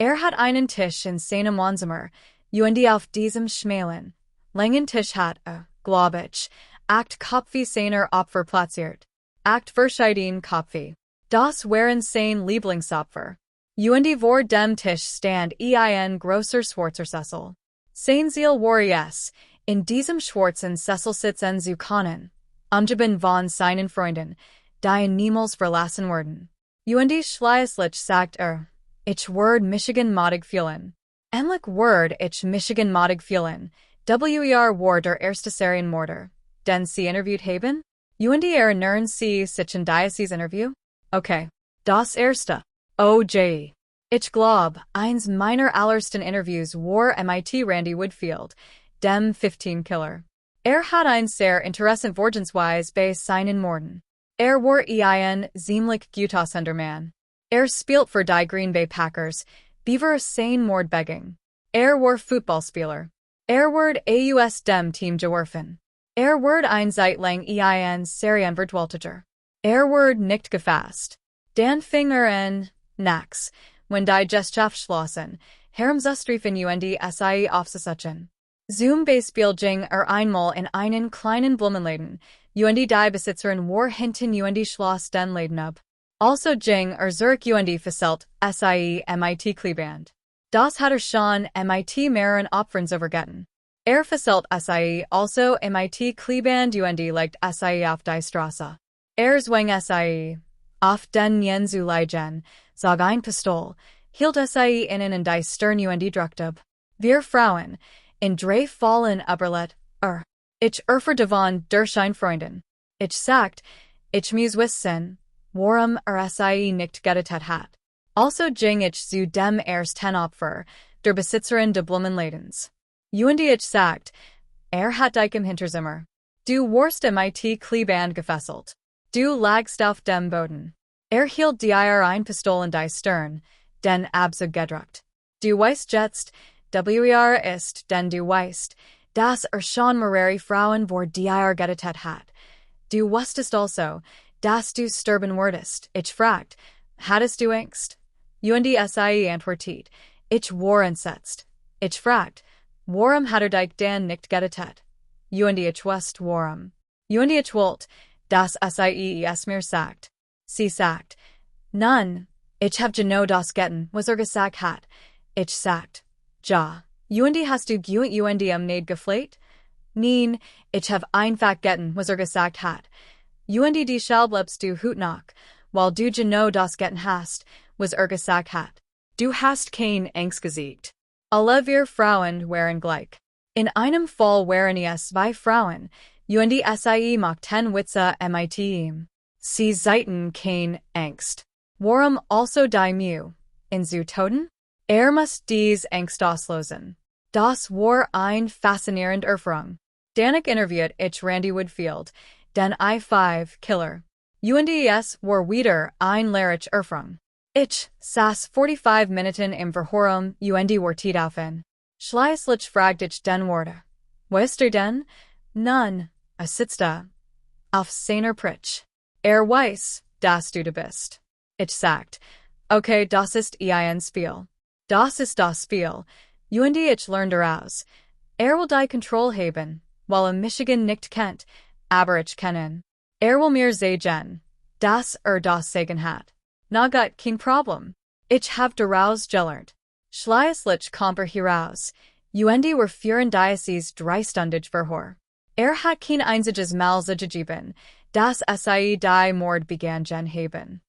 Hat einen Tisch in seinem Wohnzimmer, und auf diesem schmalen, langen Tisch hat glaube ich, acht Kopf seiner Opfer platziert. Acht verschiedene Kopf. Das waren sein Lieblingsopfer. Und vor dem Tisch stand ein großer schwarzer Sessel. Sein Ziel war es, in diesem schwarzen Sessel sitzen zu können, umgeben von seinen Freunden, die niemals verlassen werden. Und schließlich sagt ich word Michigan modig fühlen. Ähnlich word ich Michigan modig fühlen, war der erste Serienmörder, den sie interviewt haben? Und erinnern sie sich an dieses Interview? Okay. Das erste. OJ. Ich glaub, eins meiner allerersten Interviews war mit Randy Woodfield, dem 15-Killer. Hat ein sehr interessant Vorgehensweise bei seinen Morden. War ein ziemlich guter Mann. Spielt für die Green Bay Packers, beaver sein Mordbeging. War Footballspieler. Ward aus dem Team geworfen. Ward ein Zeit lang ein Serienvertwaltiger. Ward nicht gefasst. Dan fing an, nax, when die Gesellschaft schlossen, herumzustriefen und sie aufzusuchen. Zum Beispiel ging einmal in einen kleinen Blumenladen, und die Besitzerin war hinten und schloss den Laden ab. Also ging zurück und verselt mit Kleeband. Das hat schon mit mehreren Opfern übergetan. Verselt also mit Kleeband und legt auf die Straße. Zwang auf den Jen zu legen, zog ein Pistol, hielt innen in die Stirn und druckte ab. Wir Frauen, in drei Fallen überlet, ich davon durch ein Freundin. Ich sagt, ich muss wissen, warum nicht gerettet hat. Also ging ich zu dem ersten Opfer, der Besitzerin de Blumenladens. Und ich sagt, hat dich im Hinterzimmer. Du warst mit Kleeband gefesselt. Du lagst auf dem Boden. Hielt dir ein Pistol in die Stirn, den Abzug gedruckt. Du weißt jetzt, ist, denn du weißt, dass schon mehrere Frauen vor dir gerettet hat. Du wusstest also, dass du sterben würdest. Ich fragt, hattest du Angst? Und antwortet, ich war entsetzt. Ich fragt, warum hat dich denn nicht gerettet? Und ich wusste warum. Und ich wollte, dass es mir sagt. Sie sagt, Nun, ich hab genau das getan, was gesagt hat. Ich sagt, ja. Und hast du gut und nicht gefleht? Nein, ich hab einfach getan, was gesagt hat. Und die bleibst du hut nach, weil du genau das getan hast, was gesagt hat. Du hast kein Angst gesiegt. Alle wir Frauen waren gleich. In einem Fall waren es zwei Frauen, und macht 10 Witze mit ihm. Sie zeigten kein Angst. Warum also die Mühe? In zu Toten? Muss dies Angst auslösen. Das war ein faszinierend Erfahrung. Danach interviewt ich Randy Woodfield, den I5-Killer. Und es war wieder ein lehrreich Erfahrung. Ich saß 45 Minuten im Verhörum und wartet auf ihn. Schließlich fragt ich den Warte. Wo ist denn? Nun, sitzt da. Auf seiner Pritsch. Weiß, dass du da bist. Ich sagt, okay, das ist ein Spiel. Das ist das Spiel. Und ich lerne daraus. Will die Kontrolle haben, weil Michigan nicht kennt, aber ich kenne ihn. Will mir sagen, dass das sagen hat. Na gut, kein Problem. Ich hab daraus gelernt. Schließlich kommt heraus, und wir führen dieses 3-stündige Verhör. Hat kein einziges Mal gegeben, dass die Mord begann haben.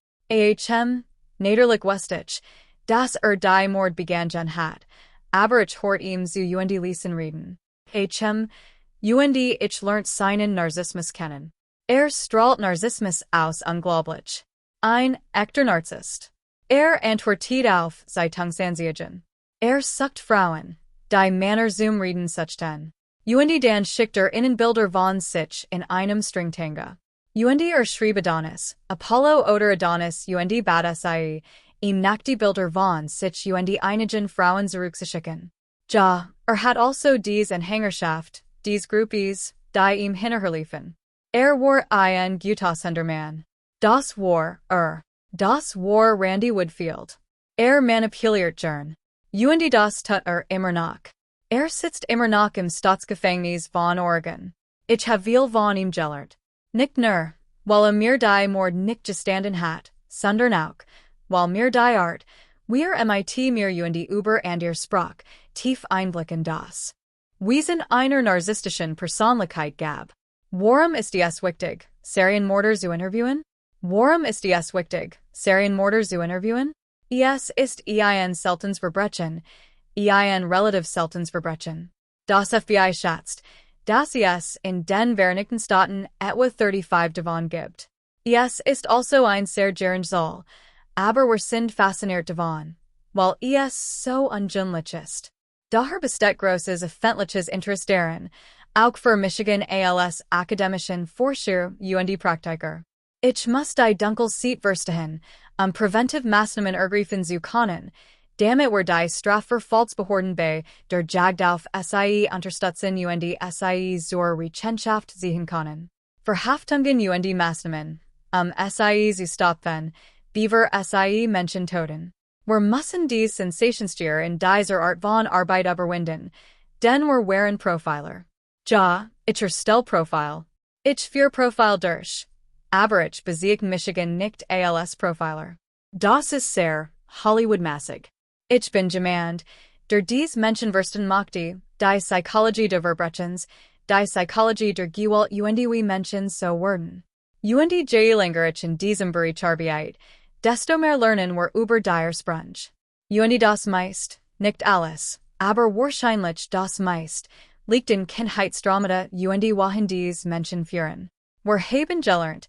Niederlich wusste ich, dass die Mord begann hat, aber ich hört ihm zu und ließen reden. Und ich lernt seinen Narzissmus kennen. Strahlt Narzissmus aus unglaublich. Ein echter Narzisst. Antwortet auf Zeitungsanzeigen. Sucht Frauen, die Männer zum Reden suchten. Und dann schickt Innenbilder von sich in einem Stringtanga. Und schrieb Adonis, Apollo oder Adonis und bat ihm nach die Bilder von sich und einigen Frauen zurückzuschicken. Ja, hat also dies Anhängerschaft, dies Groupies, die ihm hinterherliefen. War ein guter Mann. Das war Randy Woodfield. manipuliert journ. Und das tut immer noch. Sitzt immer noch im Staatsgefängnis von Oregon. Ich habe viel von ihm gelernt. Nicht nur, weil mir die Mord nicht gestanden hat, sondern auch, weil mir die Art, wir MIT mir und über und ihr Sprach, tief Einblick in das Wesen einer narzisstischen Persönlichkeit gab. Warum ist es wichtig, Serienmörder zu interviewen? Warum ist es wichtig, Serienmörder zu interviewen? Es ist ein seltenes Verbrechen, ein relativ seltenes Verbrechen. Das FBI schätzt, dass es in den Vereinigten Staaten etwa 35 davon gibt. Es ist also ein sehr geringes Zahl, aber wir sind fasziniert davon, weil es so ungewöhnlich ist. Daher besteht großes öffentliches Interesse daran, auch für Michigan als akademischen Forscher und Praktiker. Ich muss die Dunkel Seat verstehen, Präventivmaßnahmen ergreifen zu können, damit wir die Strafverfolgungsbehörden bei der Jagd auf SIE unterstützen und SIE zur Rechenschaft ziehen können. Verhaftungen und Maßnahmen, SIE zu stoppen, beaver SIE Menschen toten. Wir müssen die Sensationstier in dieser Art von Arbeit überwinden, denn wir waren Profiler. Ja, ich erstelle Profil. Ich führe Profil durch. Aber ich besiege Michigan nicht als Profiler. Das ist sehr Hollywood-mäßig. Ich bin jemand, der dies Menschen verstehen möchte, die Psychologie des Verbrechens, die Psychologie der Gewalt und wie Menschen so werden. Und je länger ich in diesem Bereich arbeite, desto mehr lernen wir über die Sprung. Und das meist, nicht alles, aber wahrscheinlich das meist, liegt in Kindheitstraumata und wohin dies Menschen führen. Wir haben gelernt,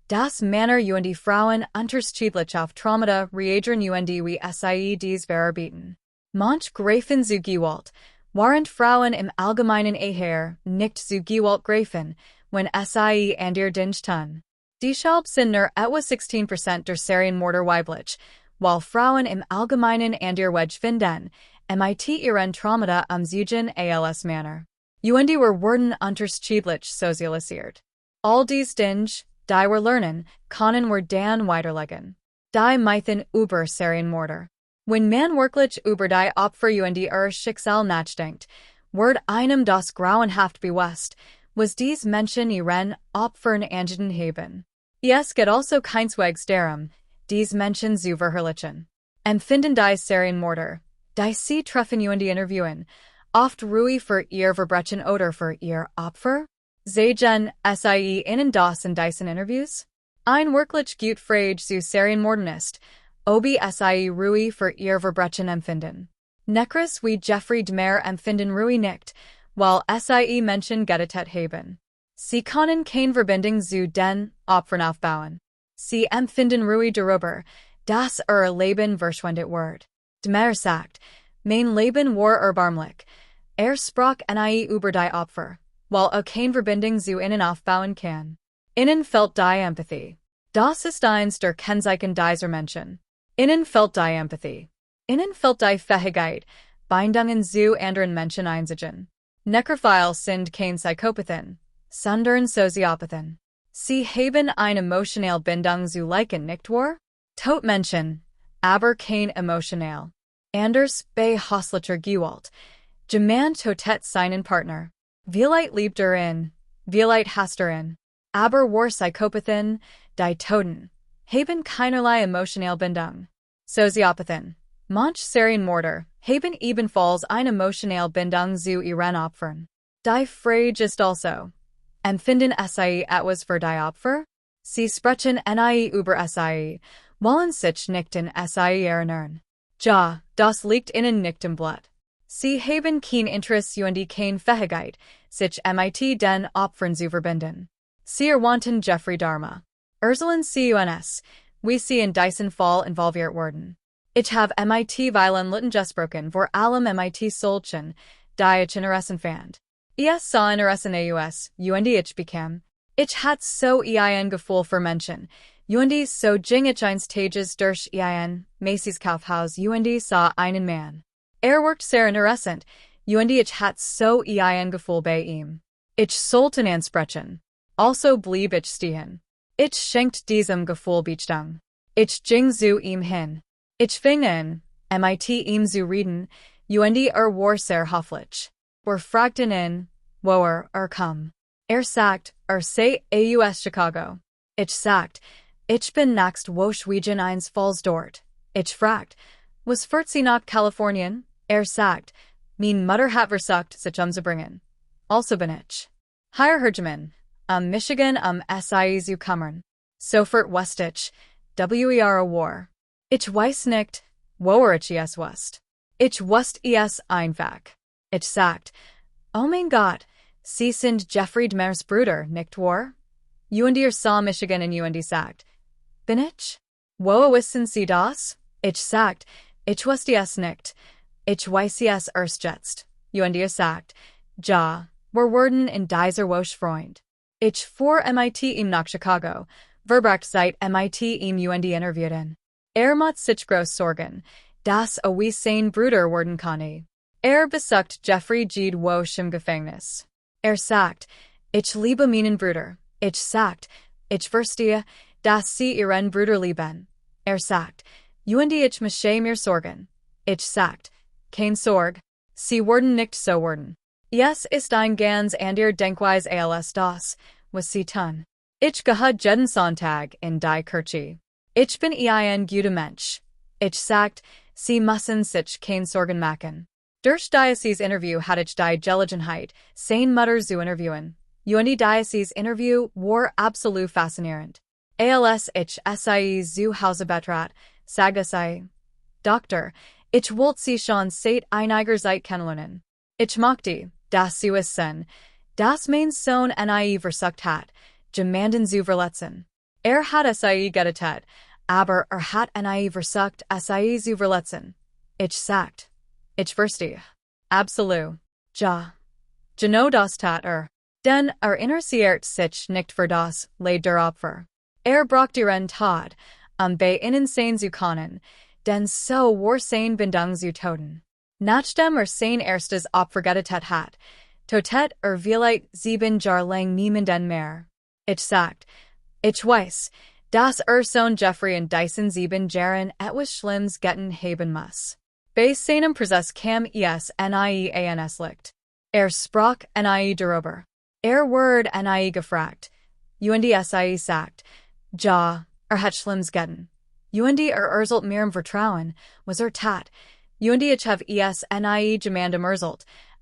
dass Männer und Frauen unterschiedlich auf Traumata reagieren und wie SIE dies verarbeiten. Manch greifen zu Gewalt, während Frauen im Allgemeinen eher nicht zu Gewalt greifen, wenn SIE und ihr Dient tun. Deshalb sind nur etwa 16% der Serienmörder weiblich, while Frauen im Allgemeinen und ihr Wedge finden, MIT ihren Traumata Zeugen als Männer. Und wir wurden unterschiedlich sozialisiert. All dies Dinge, die wir lernen, können wir dann weiterlegen. Die Mythen über Serienmörder. Wenn man wirklich über die Opfer und ihr Schicksal nachdenkt, wird einem das grauenhaft bewusst, was dies Menschen ihren Opfern angedient haben. Es geht also keineswegs darum, dies Menschen zu verherrlichen. Empfinden die Serienmörder, die sie treffen und interviewen, oft Ruhe für ihr Verbrechen oder für ihr Opfer? Sehen SIE in das in diesen Interviews? Ein wirklich gut Frage zu Serienmördern ist, ob SIE Ruhe für ihr Verbrechen empfinden. Necros wie Jeffrey Dahmer empfinden Ruhe nicht, weil SIE Menschen getötet haben. Sie können keine Verbindung zu den Opfern aufbauen. Sie empfinden Ruhe darüber, dass ihr Leben verschwendet wird. Dahmer sagt, mein Leben war erbarmlich. Sprach nie über die Opfer, weil keine Verbindung zu ihnen aufbauen kann. Innen fehlt die Empathie. Das ist eins der Kennzeichen dieser Menschen. Innen fehlt die Empathie. Innen fehlt die Fähigkeit, Bindungen zu anderen Menschen einzugehen. Necrophile sind keine Psychopathen, sondern Soziopathen. Sie haben eine emotionale Bindung zu Leichen, nicht wahr? Tot Menschen, aber keine emotional. Anders bei häuslicher Gewalt. Jemand totet seinen Partner. Vielleicht liebt ihn, vielleicht hasst ihn. Aber war Psychopathen, die Toten, haben keinerlei emotionale Bindung. Soziopathen. Manch Serienmörder haben ebenfalls eine emotionale Bindung zu ihren Opfern. Die Frage ist also, empfinden SIE etwas für die Opfer? Sie sprechen nie über SIE, wollen sich nicht in SIE erinnern. Ja, das liegt ihnen nicht im Blut. Sie haben kein Interesse und keine Fähigkeit, sich mit den Opfern zu verbinden. Sie erwähnten Jeffrey Dahmer. Sollen sie uns, wie sie in diesen Fall involviert wurden. Ich habe mit vielen Leuten gesprochen, vor allem mit solchen, die ich interessant fand. Ich sah Interessen aus, und ich bekam. Ich hatte so ein Gefühl für Menschen, und so ging ich eines Tages durch ein Macy's Kaufhaus und sah einen Mann. Wirkt sehr interessant, und ich hatte so ein Gefühl bei ihm. Ich sollte ihn ansprechen. Also blieb ich stehen. Ich schenkte diesem Gefühl Beachtung. Ich ging zu ihm hin. Ich fing an, mit ihm zu reden, und war sehr hoffentlich. Fragten ihn, wo kam. Sagt, sei aus Chicago. Ich sagt, ich bin nächst Woche eins Falls dort. Ich fragt, was führt Sie nach Kalifornien? Sagt, mein Mutter hat versucht, sich umzubringen. Also bin ich. Hier Hergeman, Michigan SIE zu kommen. Sofort wust ich, wer war. Ich weiß nicht, wo ich es wust. Ich wust es einfach. Ich sagt, oh mein Gott, Sie sind Jeffrey Dahmers Bruder, nicht wahr? Und saw Michigan und sagt, bin ich? Wo wissen Sie das? Ich sagt, ich wusste es nicht. Ich weiß es erst jetzt. Und sagt, ja, wir wurden in dieser Woche Freund. Ich fuhr mit ihm nach Chicago, verbracht seit mit ihm und interviewten. Macht sich groß Sorgen, dass wie sein Bruder werden kann. Besucht Jeffrey Woche im Gefängnis. Sagt, ich liebe meinen Bruder. Ich sagt, ich verstehe, dass Sie ihren Bruder lieben. Sagt, und ich mache mir Sorgen. Ich sagt, kein Sorg, Sie werden nicht so werden. Es ist ein ganz ander Denkweise als das, was Sie tun. Ich gehe jeden Sonntag in die Kirche. Ich bin ein guter Mensch. Ich sagt, Sie müssen sich kein Sorgen machen. Durch Diocese Interview hatte ich die Gelegenheit, sein Mutter zu interviewen. Und die Diocese Interview war absolut faszinierend. Als ich sie zu Hause betrat, sagte sie, Doktor, ich wollte Sie schon seit einiger Zeit kennenlernen. Ich mochte, dass Sie wissen, dass mein Sohn nie versucht hat, jemanden zu verletzen. Hat sie getötet, aber hat nie versucht, sie zu verletzen. Ich sagt, ich verstehe. Absolut. Ja. Genau das tat Denn interessiert sich nicht für das Leid der Opfer. Braucht ihren Tod, bei ihnen sein zu können, denn so war sein Bindung zu toten. Nachdem sein erstes Opfer getötet hat, totet vielleicht 7 Jahre lang niemanden mehr. Ich sagt, ich weiß, dass Sohn Jeffrey in diesen 7 Jahren etwas Schlimmes getan haben muss. Bei seinem Prozess kam es nie ans Licht. Sprach nie darüber. Ward nie gefragt. Und sie sagt, ja, hat Schlimmes getan. Und sollt mir im Vertrauen, was tat. Und ich habe es nie gemandem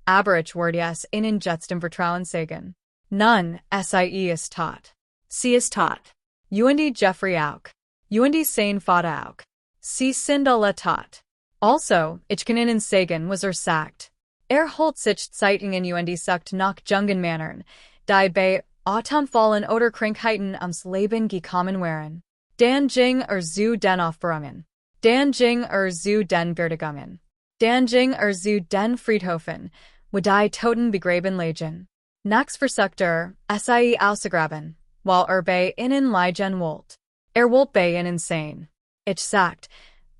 aber ich werde es ihnen jetzt im Vertrauen sagen. Nun, sie ist tot. Sie ist tot. Und Jeffrey auch. Und sein Vater auch. Sie sind alle tot. Also, ich kann ihnen sagen, was sagt. Holt sich Zeitungen und sagt nach jungen Männern, die bei Atomfallen oder Krankheiten ums Leben gekommen wären. Dan ging zu den Aufbewahrungen. Dan ging zu den Beerdigungen. Dan ging zu den Friedhofen, wo die Toten begraben liegen. Nachts versucht sie auszugraben, weil bei ihnen liegen wollt. Wollt bei ihnen sein. Ich sagt,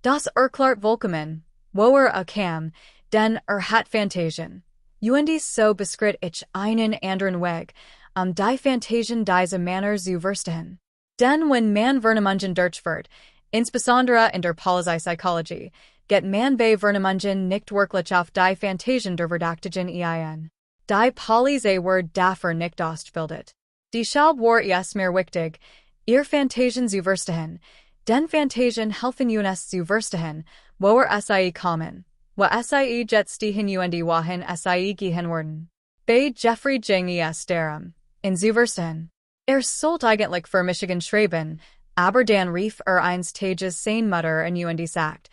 das klart vollkommen, wo kam, denn hat Fantasien. Und so beschritt ich einen anderen Weg, die Fantasien diese Männer zu verstehen. Denn wenn man Vernemungen durchführt, insbesondere in der Psychologie, get man bei Vernemungen nicht wirklich auf die Fantasien der Verdächtigen ein. Die Polizei wird dafür nicht ausgebildet. Deshalb war es mir wichtig, ihr Fantasien zu verstehen, denn Fantasien helfen uns zu verstehen, wo sie kommen, wo sie jetzt stehen und wohin sie gehen werden. Bei Jeffrey ging es darum, in zu verstehen. Sollte eigentlich für Michigan schreiben, aber dann rief eins Tages sein Mutter und sagt,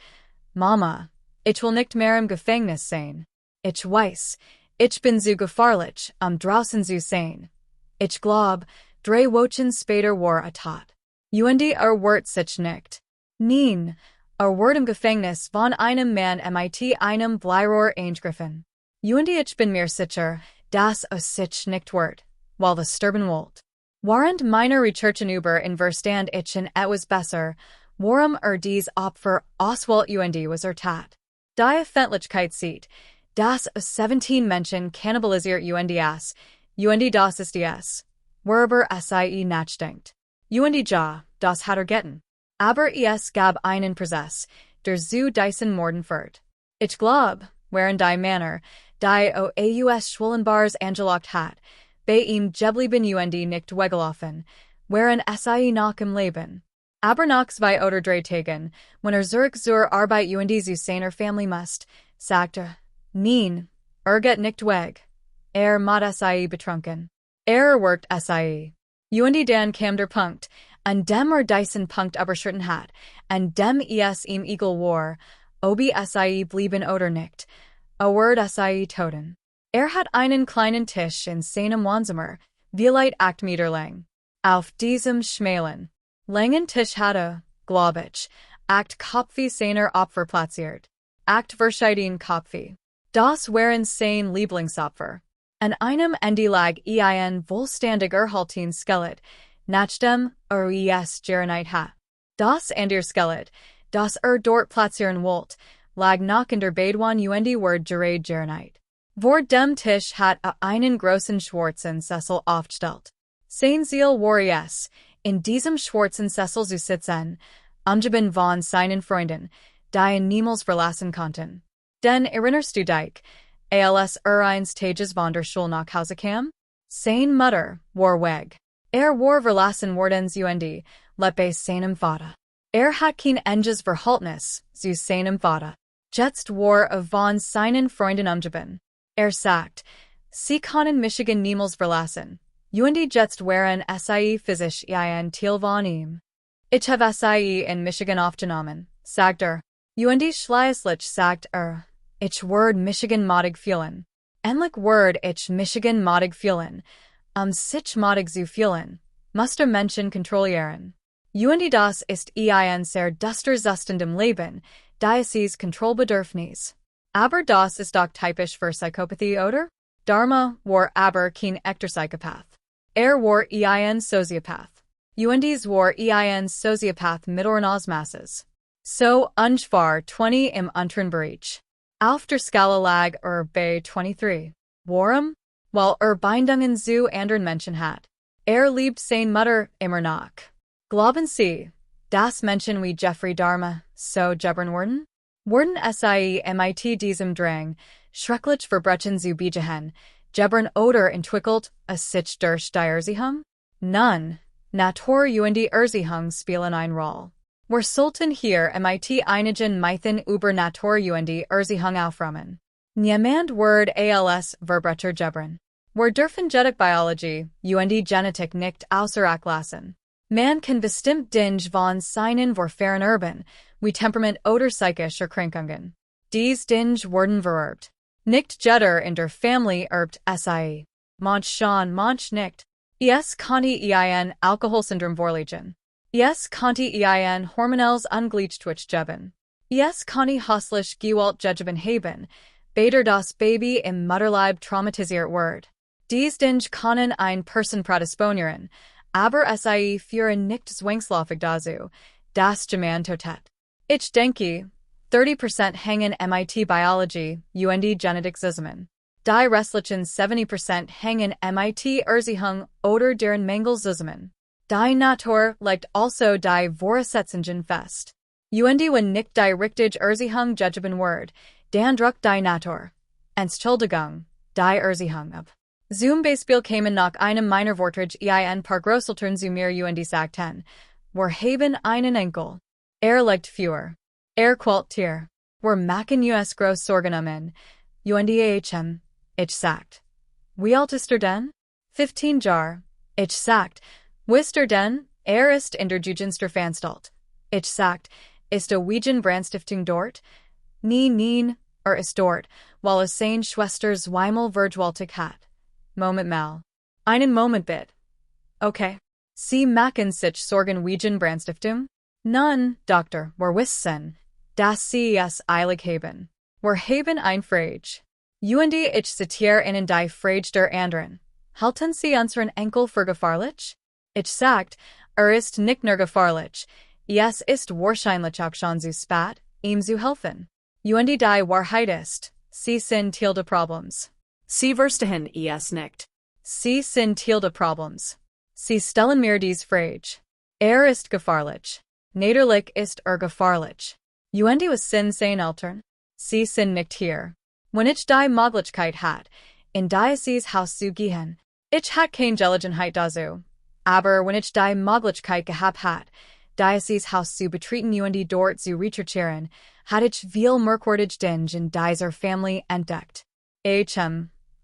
Mama, ich will nicht mehr im Gefängnis sein. Ich weiß, ich bin zu gefährlich, draußen zu sein. Ich glaub, 3 Wochen später war tot. Und wird sich nicht. Nein, wird im Gefängnis von einem Mann mit einem Bleirohr eingriffen. Und ich bin mir sicher, dass sich nicht wird, weil das sterben wollt. Während meiner Recherchen über in Verstand ich in etwas besser, warum dies Opfer auswählt und was tat. Die Öffentlichkeit sieht, dass 17 Menschen kannibalisiert und das ist es, worüber sie nachdenkt. Und ja, das hat getan. Aber es gab einen Prozess, der zu Dyson Mordenfurt. Ich glaub, während die Männer, die aus Schwullenbars angelocht hat, bei ihm geblieben und nicht weggelaufen, wären sie noch im Leben. Aber nach 2 oder 3 Tagen, wenn zurück zur Arbeit und zu seiner Familie musste, sagte, nein, geht nicht weg. Mod sie betrunken. Worked sie. Und dann kam der Punkt, an dem Dyson Punkt überschritten hat, an dem ihm egal war, ob sie blieben oder nicht. Word sie toten. Hat einen kleinen Tisch in seinem Wohnzimmer, vielleicht 8 Meter lang. Auf diesem schmalen, langen Tisch hatte, glaub ich, 8 Köpfe seiner Opfer platziert. 8 verschiedene Köpfe. Das waren sein Lieblingsopfer. An einem Ende lag ein vollständiger Haltin Skelett, nach dem Gerinheit hat. Das andere Skelett, das dort platzieren wollte, lag noch in der Badwan und Word Gerinheit. Vor dem Tisch hat einen großen schwarzen Sessel aufgestellt. Sein Ziel war es, in diesem schwarzen Sessel zu sitzen, umgeben von seinen Freunden, die ihn niemals verlassen konnten. Denn erinnerst du dich, als eines Tages von der Schule nach Hause kam? Sein Mutter war weg. War verlassen worden und lebt bei seinem Vater. Hat kein enges Verhaltnis zu seinem Vater. Jetzt war von seinen Freunden umgeben. Sagt, sie können Michigan niemals verlassen. Und jetzt waren sie physisch ein Teil von ihm. Ich habe sie in Michigan aufgenommen, sagt Und schließlich sagt ich word Michigan modig fühlen. Endlich word ich Michigan modig fühlen. Sich modig zu fühlen, muss der Menschen kontrollieren. Und das ist ein sehr im Leben, dieses Kontrollbedürfnis. Aber das ist doch typisch für Psychopathie, oder? Dharma war aber kein echter Psychopath. War ein Soziopath. Und war ein Soziopath mit Masses. So ungefähr 20 im unteren Bereich. Auf der Skala lag bei 23. Warum? Weil Bindungen zu anderen Menschen hat. Liebt seine Mutter immer noch. Glauben Sie, dass Menschen wie Jeffrey Dahmer so gebern wurden? Wurden sie mit diesem Drang, schrecklich Verbrechen zu begehen, gebern oder entwickelt, sich durch die Erziehung? Nun, Natur und Erziehung spielen eine Rolle. Wir sollten hier mit einigen Mythen über Natur und Erziehung aufräumen. Niemand wird als Verbrecher gebern. Wir dürfen Biologie und Genetik nicht außer Acht lassen. Man kann bestimmt Dinge von seinen Vorfahren erben, wie Temperament oder psychische Erkrankungen. Diese Dinge wurden vererbt. Nicht jeder in der Familie erbt sie. Manch schon, manch nicht. Es konnte ein Alkoholsyndrom vorliegen. Es konnte ein hormonelles Ungleichgewicht geben. Es konnte häuslich Gewalt gegeben haben, beider das Baby im Mutterleib traumatisiert wird. Diese Dinge können ein Person predisponieren, aber sie führen nicht zwangsläufig dazu, dass jemand totet. Ich denke, 30% hängen mit Biologie und Genetik zusammen. Die restlichen 70% hängen mit Erziehung oder deren Mängel zusammen. Die Natur legt also die Voraussetzungen fest. Und wenn nicht die richtige Erziehung gegeben wird, dann drückt die Natur, Entschuldigung, die Erziehung ab. Zum Beispiel kamen nach einem meiner Vorträge ein paar Grosseltern zu mir und sagten, wir haben einen Enkel. Legt für. Quält Tier. Wir machen uns groß Sorgen und ich sagt. Wie alt ist denn? 15 Jahre. Ich sagt, wisst denn, ist in der Jugendstrafanstalt. Ich sagt, ist Wegen Brandstiftung dort? Nein, ist dort, weil es seine Schwester zweimal vergewaltigt hat. Moment mal. Einen Moment bitte. Okay. Sie machen sich Sorgen wegen Brandstiftung? Nun, Doktor, wir wissen, dass Sie es eilig haben. Wir haben ein Frage. Und ich zitiere Ihnen die Frage der anderen. Halten Sie unseren Enkel für gefährlich? Ich sagt, ist nicht nur gefährlich. Es ist wahrscheinlich auch schon zu spät, ihm zu helfen. Und die Wahrheit ist, Sie sind Teil des Problems. Sie verstehen es nicht. Sie sind Teil des Problems. Sie stellen mir diese Frage. Ist gefährlich. Natürlich ist gefährlich. Und was sin sein Eltern? Sie sin nicht hier. Wenn ich die Möglichkeit hat, in Diocese Haus zu gehen. Ich hat kein Gelegenheit dazu. Aber wenn ich die Möglichkeit gehabt hat, Diocese Haus zu betreten und dort zu recherchieren, hat ich viel merkwürdig Dinge in dieser Family entdeckt.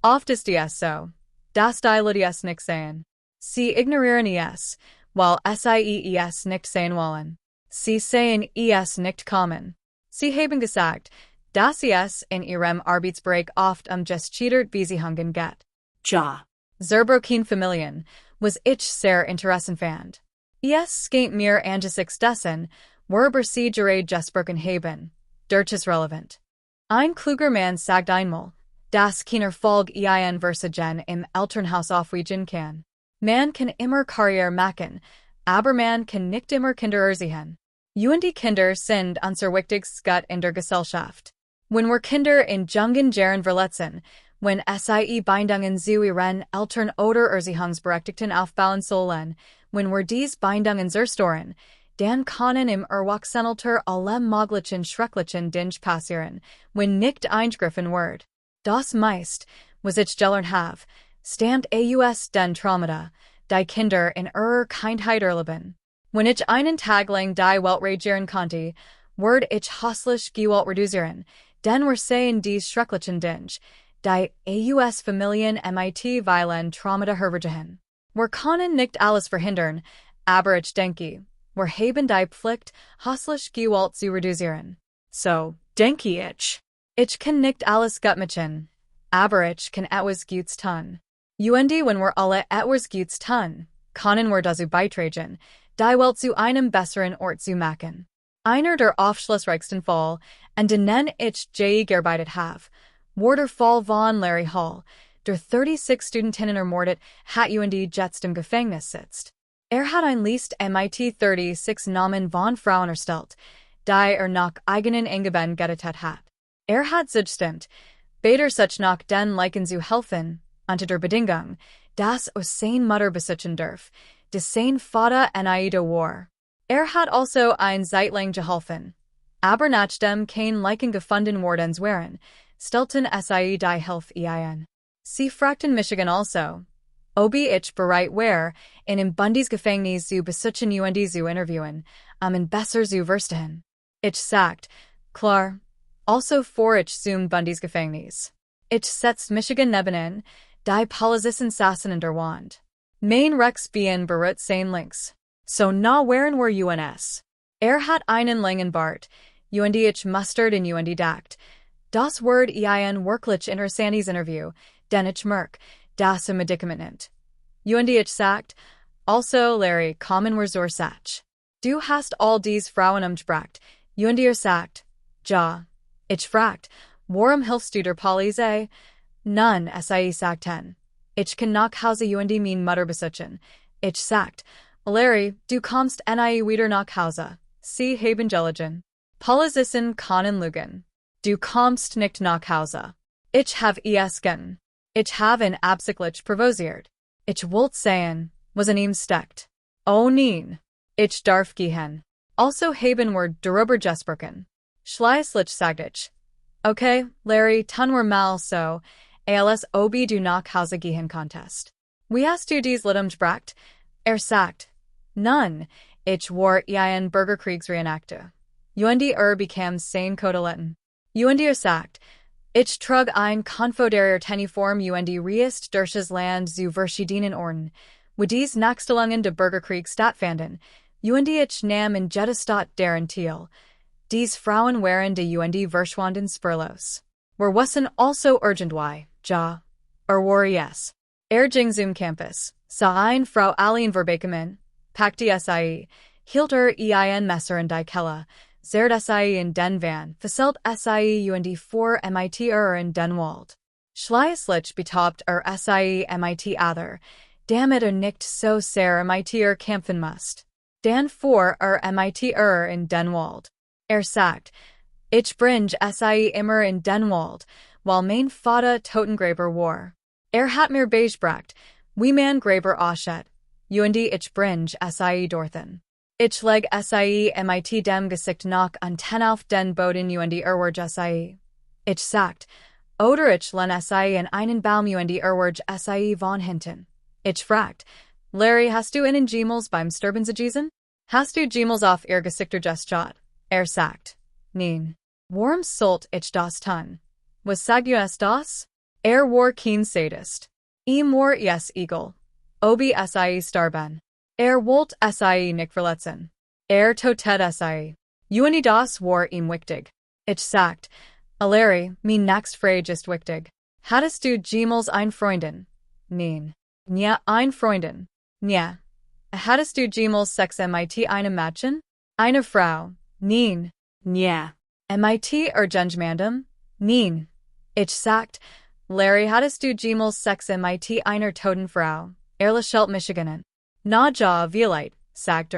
Oft ist es so, dass die Leute es nicht sehen. Sie ignorieren es, weil sie es nicht sehen wollen. Sie sehen es nicht kommen. Sie haben gesagt, dass es in ihrem Arbeitsbereich oft gestreut wie sie hungen geht. Ja. Zerbrochen Familien, was ich sehr interessant fand. Es geht mir angesichts dessen, worüber sie gerade gesprochen haben, durchaus relevant. Ein kluger Mann sagt einmal, dass keiner Folge ein Versagen im Elternhaus aufwiegen kann. Man kann immer Karriere machen, aber man kann nicht immer Kinder erziehen. Und die Kinder sind unser wichtigstes Gut in der Gesellschaft. Wenn wir Kinder in jungen Jahren verletzen, wenn sie Bindungen zu ihren Eltern oder Erziehungsberechtigten aufbauen sollen, wenn wir dies Bindungen zerstören, dann können im Erwachsenenalter alle möglichen schrecklichen Dinge passieren, wenn nicht eingriffen wird. Das meist, was ich gelernt habe, stand aus den Traumata, die Kinder in ihrer Kindheit erleben. Wenn ich einen Tag lang die Welt regieren konnte, werd ich häuslich Gewalt reduzieren, denn wir sehen dies schrecklichen Dinge, die aus Familien mit vielen Traumata hervorgehen. Wir können nicht alles verhindern, aber ich denke, wir haben die Pflicht, häuslich Gewalt zu reduzieren. So, denke ich. Ich kann nicht alles gut machen, aber ich kann etwas Gutes tun. Und wenn wir alle etwas Gutes tun, können wir dazu beitragen, die Welt zu einem besseren Ort zu machen. Einer der aufschlussreichsten Fall, an denen ich je gearbeitet habe, war der Fall von Larry Hall, der 36 Studentinnen ermordet hat und jetzt im Gefängnis sitzt. Hat ein List mit 36 Namen von Frauen erstellt, die nach eigenen Angeben getötet hat. Hat zugestimmt, beider sich nach den Leichen zu helfen, unter der Bedingung, dass sein Mutter besitzen darf, des sein Vater Aida war. Hat also ein Zeit lang geholfen. Aber nachdem kein Leichen gefunden worden waren, stellten sie die Hilfe ein. Sie fragten Michigan also, ob ich bereit wäre, in Bundys Gefängnis zu besitzen und zu interviewen, in besser zu verstehen. Ich sagt, klar, also vor ich zum Bundys Gefängnis. Ich setzt Michigan nebenan, die Polizisten saßen in der Wand. Mein Rex bien berührt sein links. So na waren wir uns. Hat einen langen Bart, und ich mustard in und dacht. Das Wort ein wirklich interessantes Interview, denn ich merk, das Medikament nimmt. Und ich sagt, also Larry, kommen wir zur Sache. Du hast all dies Frauen umgebracht, und sagt, ja. Ich fragt, warum hilfst du der Polizei? Nun, sagten. Ich kann nach Hause und mein Mutter besitzen. Ich sagt, Larry, du kommst nie wieder nach Hause. Sie haben gelegen. Polizisten können lügen. Du kommst nicht nach Hause. Ich have es getan. Ich have ihn absichtlich provoziert. Ich wollte sagen, was in ihm steckt. Oh nein. Ich darf gehen. Also haben wir darüber gesprochen. Schließlich sagt ich, okay, Larry, tun wir mal so, als ob du nach Hause gehen konntest. Wie hast du dies Lied umgebracht? Sagt, nun, ich war ein Bürgerkriegsreenactor. Und bekam sein Kodeletten. Und sagt, ich trug ein konföderiert Uniform und reist durch das Land zu verschiedenen Orten, wo dies Nachstellungen de Bürgerkrieg stattfanden, und ich nahm in jede Stadt deren teil. Dies Frauen waren de und verschwanden spurlos. Wir wissen also irgendwie, ja, war yes. Ging zum Campus, sah ein Frau allein verbekommen, packte sie, hielt ein Messer in die Kelle, zerrt sie in den Van, verselt sie und vor mit in den Wald. Schließlich betaubt sie mit other, damit nicht so sehr mit kämpfen musst. Dann vor mit in den Wald. Sagt, ich bringe sie immer in den Wald, weil mein Vater Totengräber war. Hat mir beigebracht, wie man Gräber ausschaut, und ich bringe sie dorthin. Ich leg sie mit dem Gesicht nach unten auf den Boden und sie. Ich sagt, oder ich len sie in einen Baum und sie von hinten. Ich fragt, Larry, hast du einen Jemals beim Sterben gesehen? Hast du Jemals auf ihr Gesichter gestjot? Sagt, nein. Warum sollt ich das tun? Was sagt du es das? War kein Sadist. War es egal. Obi sie starben. Wollt sie nicht verletzen. Totet sie. Und das war wichtig. Ich sagt, Larry, mein nächst Frage ist wichtig. Hattest du jemals ein Freundin? Nein. Ja, ein Freundin. Ja. Hattest du jemals Sex mit einem Mädchen? Eine Frau? Nein. Ja. Mit irgendjemandem? Nein. Ich sagt, Larry, hattest du jemals Sex mit einer toten Frau? Ehrlich Michiganen. Na ja, vielleicht, sagt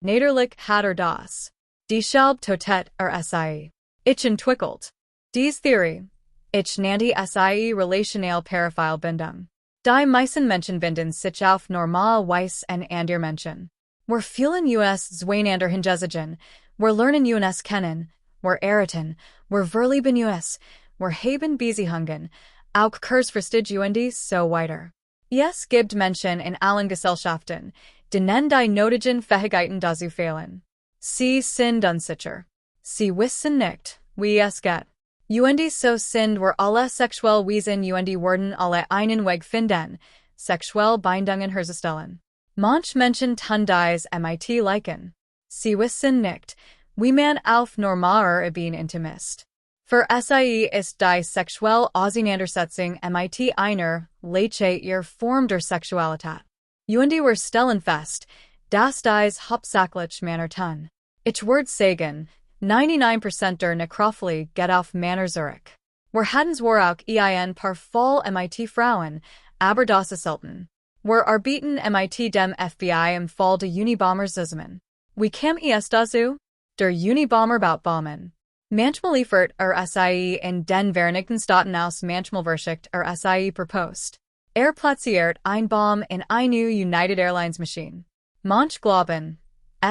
Naderlich hat das. Die Shalb totet sie. Ich entwickelt. Dies Theorie. Ich nannte sie relational paraphile Bindung. Die meisten Menschen binden sich auf normal Weiss und andere Menschen. Wir fühlen uns zweinander hingezogen, wir lernen uns kennen, wir erraten, wir verlieben uns, wir haben Beziehungen, auch kurzfristig und so weiter. Es gibt Menschen in allen Gesellschaften, denen die nötigen Fähigkeiten dazu fehlen. Sie sind unsicher. Sie wissen nicht, wie es geht. Und so sind wir alle sexuell Wesen und werden alle einen Weg finden, sexuell Bindungen herzustellen. Manch Menschen tun dies mit liken. Sie wissen nicht, wie man auf normaler Ebene intimist. Für sie ist die sexuelle Auseinandersetzung mit einer Leiche ihr Form der Sexualität. Und wir stellen fest, dass dies hauptsächlich Männer tun. Ich würde sagen, 99% der Nekrophilie geht auf Männer zurück. Wir hatten zwar auch ein paar Fall mit Frauen, aber das ist selten. Wir arbeiten mit dem FBI im Fall der Unabomber zusammen. Wie kam es dazu? Der Unabomber baut Bomben. Manchmal liefert sie in den Vereinigten Staaten aus, manchmal verschickt sie per Post. Platziert ein Bomb in eine United Airlines Maschine. Manch glauben,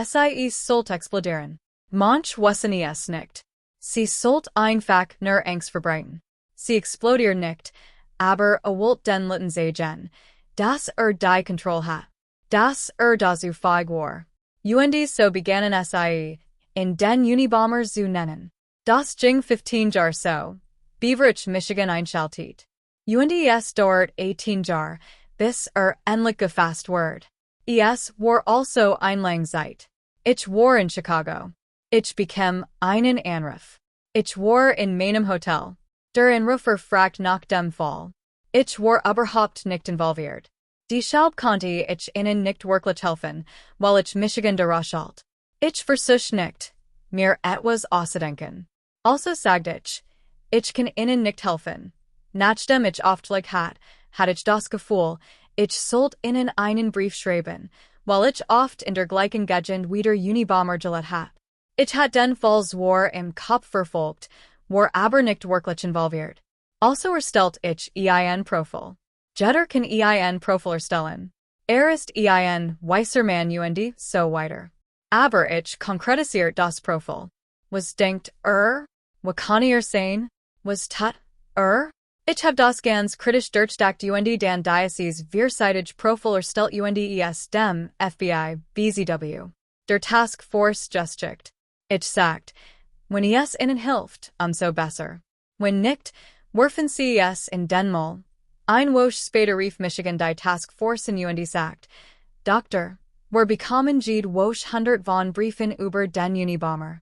sie sollt explodieren. Manch wissen es nicht. Sie sollt einfach nur Angst verbreiten. Sie explodiert nicht, aber wollt den Litten sagen, dass die Kontrolle hat. Dass dazu feig war. Und so begannen sie, in den Unabomber zu nennen. Das ging 15 Jahre so. Beaverich, Michigan einschaltet. Und es dauert 18 Jahre, bis endlich gefasst wird. Es war also ein lang Zeit. Ich war in Chicago. Ich bekam einen Anruf. Ich war in meinem Hotel. Der Anrufer fragt nach dem Fall. Ich war überhaupt nicht involviert. Deshalb konnte ich ihnen nicht wirklich helfen, weil ich Michigan darashalt. Ich versuch nicht, mir etwas auszudenken. Also sagte ich kann ihnen nicht helfen. Nachdem ich auftlich hatte ich das Gefühl, ich sollte ihnen einen Brief schreiben, weil ich oft in der gleichen Gegend wieder Unabomber gelebt hat. Ich hatte den Fall zwar im Kopf verfolgt, war aber nicht wirklich involviert. Also erstellt ich ein Profil. Jeder kann ein Profil erstellen. Ist ein weißer Mann und so weiter. Aber ich konkretisiert das Profil. Was denkt Wie kann sein? Was tat Ich hab das ganz kritisch durchdacht und den Diocese vierseitig Profil erstellt und dem FBI, BZW. Der Task Force geschickt. Ich sagt, wenn es ihnen hilft, umso besser. Wenn nicht, werfen sie es in den Müll. Ein Woche später rief Michigan die Task Force in und sagt, Doktor, wir bekommen jede Woche 100 von Briefen über den Unabomber.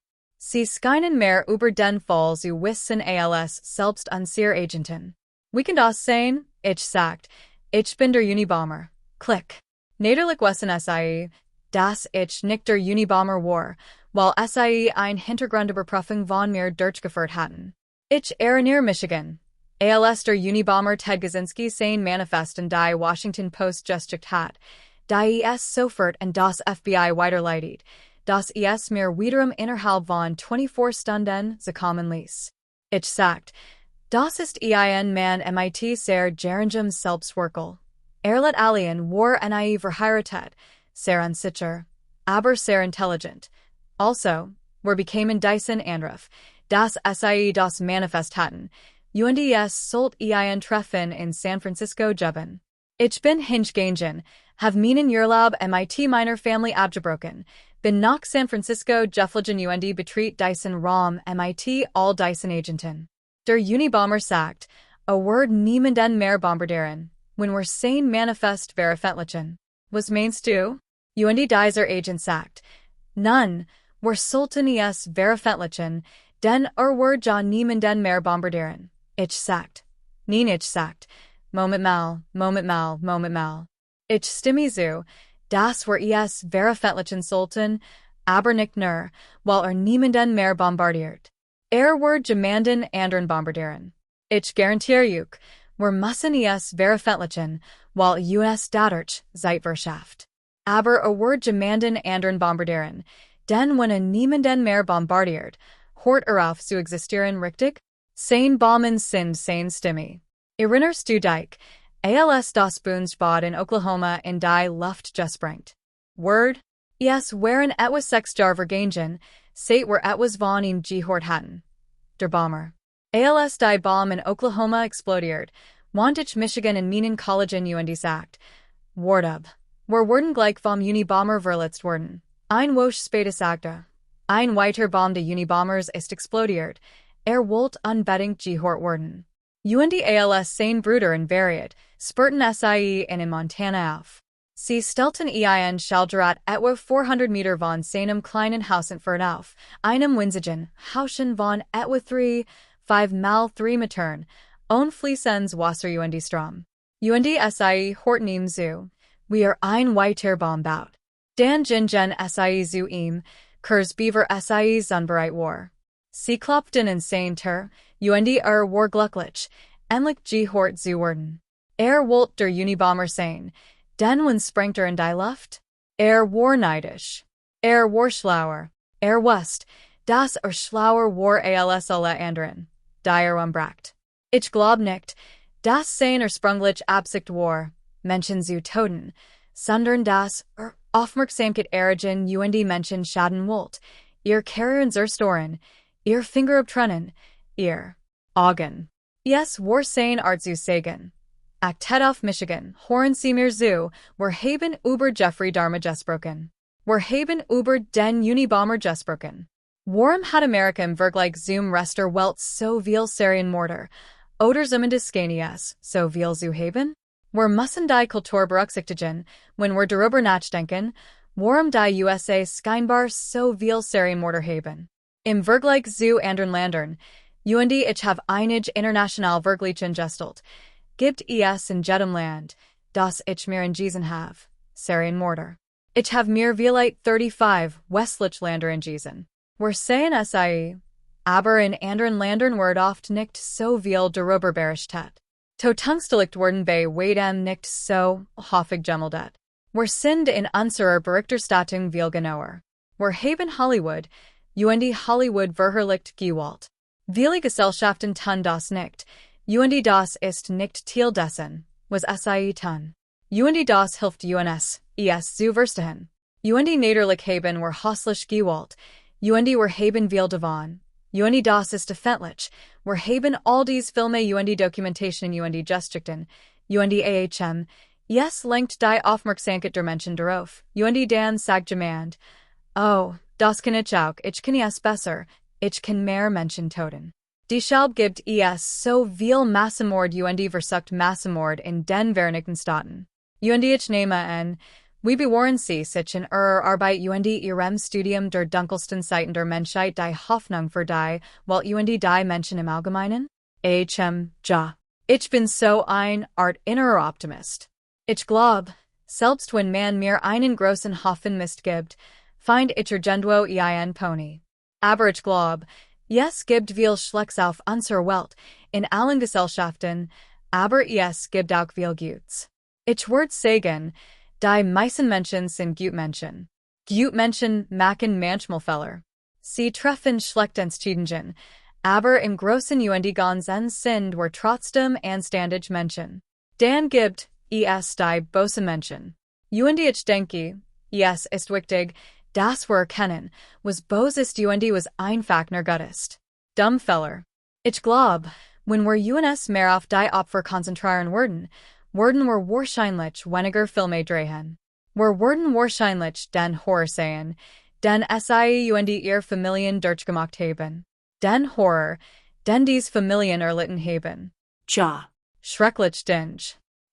Sie scheinen mehr über den Fall zu wissen als selbst unsere Agenten. Wie kann das sein? Ich sagt, ich bin der Unabomber. Klick. Naderlich wissen sie, dass ich nicht der Unabomber war, weil sie ein Hintergrundüberprüfung von mir durchgeführt hatten. Ich erinnere Michigan. Als der Unabomber Ted Kaczynski sein Manifest in die Washington Post geschickt hat, die es sofort an das FBI weiterleitet, dass es mir wiederum innerhalb von 24 Stunden zukommen ließ. Ich sagt, das ist ein Mann mit sehr geringem Selbstwertgefühl. Let alien war verheiratet, sehr unsicher. aber sehr intelligent. Also, wir bekämen diesen Anruf, dass sie das Manifest hatten, und es sollt ein Treffen in San Francisco geben. Ich bin hingegangen, have meinen Urlaub mit meiner Family abgebrochen, bin nach San Francisco geflogen und betritt diesen Raum mit all diesen Agenten. Der Unabomber sagt, a word niemanden mehr bombardieren, when we're sein Manifest veröffentlichen. Was meinst du? Und dieser Agent sagt, nun, wir sollten es veröffentlichen, denn wir ja niemanden mehr bombardieren. Ich sagt, nein ich sagt, Moment mal. Ich stimme zu, dass wir es veröffentlichen sollten, aber nicht nur, weil niemanden mehr bombardiert. Wird jemanden anderen bombardieren. Ich garantiere euch, wir müssen es veröffentlichen, weil uns dadurch Zeitwirtschaft. Aber wird jemanden anderen bombardieren, denn wenn niemanden mehr bombardiert, hört auf zu existieren, richtig? Sein Baumen sind sein Stimme. Erinnerst du dich, als das Bundesbad in Oklahoma in die Luft gesprengt? Word? Es waren etwas 6 Jahre vergangen, seit wir etwas von ihm gehört hatten. Der Bomber. Als die Bombe in Oklahoma explodiert, want ich Michigan in meinen Kollegen und sagt, wart ab. Wir wurden gleich vom Unabomber verletzt worden. Ein Woche später sagte, ein weiter Bombe des Unabombers ist explodiert, wollte unbedingt gehört worden. Und als sein Bruder in Variet, spurten sie in Montana auf. Sie stellten ein Schildrat etwa 400 Meter von seinem kleinen Haus entfernt auf, einem winzigen Hauschen von etwa 5 mal 3 Metern, und fließendes Wasser und Strom. Und sie horten ihm zu, wir ein weiter Bombe baut. Dan gingen sie zu ihm, kurs beaver sie sunbereit war. Sie klopften in sein Tür, und war glücklich, endlich gehört zu werden. Wollte der Unabomber sein, denn wenn sprengt in die Luft? War neidisch. War schlauer. Wusste, dass schlauer war als alle anderen, die umbracht. Ich glaub nicht, dass sein sprunglich Absicht war, Menschen zu töten, sondern dass Aufmerksamkeit erregen und Menschen schaden wollte, ihr Karrieren zerstören, ihr Finger abtrennen, ihr Augen. Es war sein Art zu sagen. Aktet auf Michigan, hören Sie mir zu, wir haben über Jeffrey Dahmer gesprochen. Wir haben über den Unabomber gesprochen. Warum hat Amerika im Vergleich zum Rest der Welt so viel Serienmörder, oder zumindest es so viel zu haben? Wir müssen die Kultur berücksichtigen, wenn wir darüber nachdenken, warum die USA scheinbar so viel Serienmörder haben. Im Vergleich zu anderen Ländern, und ich habe einige international Vergleichen gestellt, gibt es in jedem Land, das ich mir gesehen habe, Serienmörder. Ich habe mir vielleicht 35 westliche Länder gesehen. Wir sehen sie, aber in anderen Ländern wird oft nicht so viel darüber berichtet. Tötungsdelikt werden bei weitem nicht so häufig gemeldet. Wir sind in unserer Berichterstattung viel genauer. Wir haben Hollywood, und Hollywood verherrlicht Gewalt. Viele Gesellschaften tun das nicht, und das ist nicht Teil dessen, was sie tun. Und das hilft uns, es zu verstehen. Und natürlich haben wir häusliche Gewalt, und wir haben viel davon. Und das ist öffentlich. Wir haben all diese Filme und Dokumentationen und Geschichten, und es lenkt die Aufmerksamkeit der Menschen darauf, und dann sagt jemand, oh, das kann ich kann es besser, ich kann mehr Menschen töten. Deshalb gibt es so viel Massenmord und versucht Massenmord in den Vereinigten Staaten. Und ich nehme an, wie bewahren Sie sich in Ihrer Arbeit und Ihrem Studium der dunkelsten Seiten der Menschheit die Hoffnung für die Welt und die Menschen im Allgemeinen? Ja. Ich bin so ein Art innerer Optimist. Ich glaub, selbst wenn man mir einen großen Haufen Mist gibt, find ich irgendwo ein Pony. Aber ich glaub, es gibt viel Schlecks auf unserer Welt, in allen Gesellschaften, aber es gibt auch viel Gutes. Ich würde sagen, die meisten Menschen sind Gutmenschen. Gutmenschen machen manchmal Fehler. Sie treffen schlechte Entscheidungen, aber im Großen und Ganzen sind wir trotzdem anständige Menschen. Dann gibt es die bösen Menschen. Und ich denke, es ist wichtig, Das war kennen, was bosest und was einfach nur gutest. Dummfeller. Ich glaub, wenn wir uns mehr auf die Opfer konzentrieren würden wir wahrscheinlich weniger Filme drehen. Wir würden wahrscheinlich den Horror sehen, den sie und ihr Familien durchgemacht haben. Den Horror, den dies Familien erlitten haben. Ja. Schrecklichen.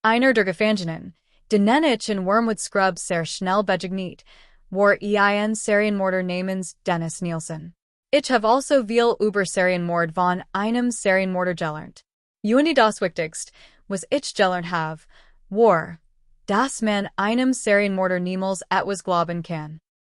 Einer der Gefangenen, den ich in Wormwood Scrub sehr schnell begegnet, war ein Serienmörder namens Dennis Nielsen. Ich have also viel über Serienmord von einem Serienmörder gelernt. Und das Wichtigste, was ich gelernt habe, war, dass man einem Serienmörder niemals etwas glauben kann.